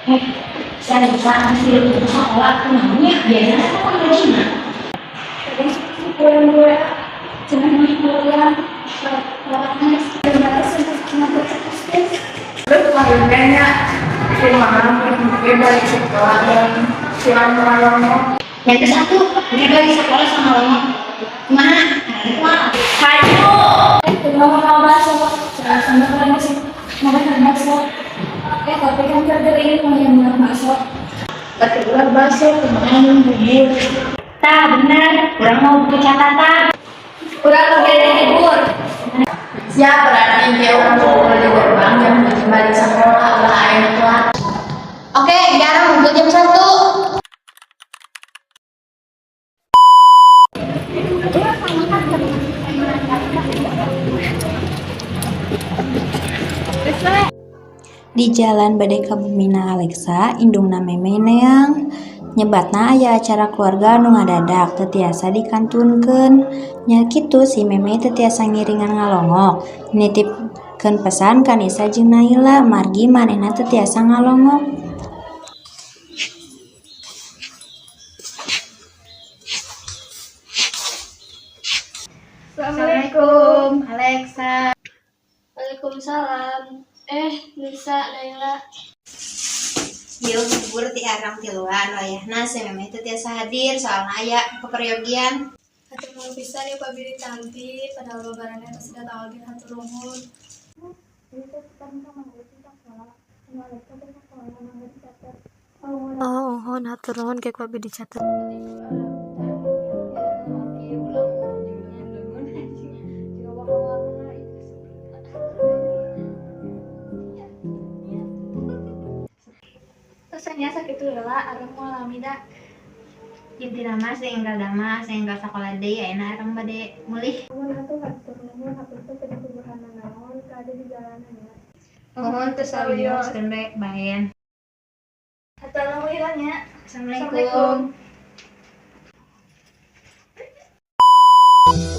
Eh, saya bisa hasil sekolah namanya biasanya apa kerjanya? Terus pulang gue jangan pulang lawannya sebenarnya sempat terus kemarinnya cuma mungkin dari sekolah dan silang malamnya yang ke satu dia dari sekolah sama lama mana hayu mau masuk saya sama kalian masih mau masuk tapi kan kerja mau yang masuk kebetulan masuk kemarin libur tak benar kurang mau buku catatan kurang lebih dari libur siap berarti jauh untuk libur bang jam kembali sekolah lah air telat oke sekarang untuk jam 1. Di jalan bade ka Bumina Alexa indungna meme neang nyebatna aya acara keluarga anu ngadadak teu tiasa dikantunkeun nya kitu si meme teu tiasa ngiringan ngalongok nitipkeun pesan ka Nisa jeung Naila margi manehna teu tiasa ngalongok. Assalamualaikum Alexa. Waalaikumsalam. Nisa, Naila. Yuk libur ti arang tiluan wayahna si meme teu tiasa hadir soalna aya peperyogian. Hatur nuhun pisan ya Pak Bili Tanti pada lebarannya sudah tanggal din hatur nuhun. Oh, hatur nuhun ke Pak Bili dicatet. Rasanya sakit heula areng moal lamida. Intina mah sehingga dama sehingga sekolah deui ayeuna areng bade meulih. Nuhun atuh hatur nuhun hatur teh teu kubuhana naon ka di jalanan ya. Mohon teu sawioskeun bae baen. Hatur nuhun ya. Assalamualaikum. Assalamualaikum.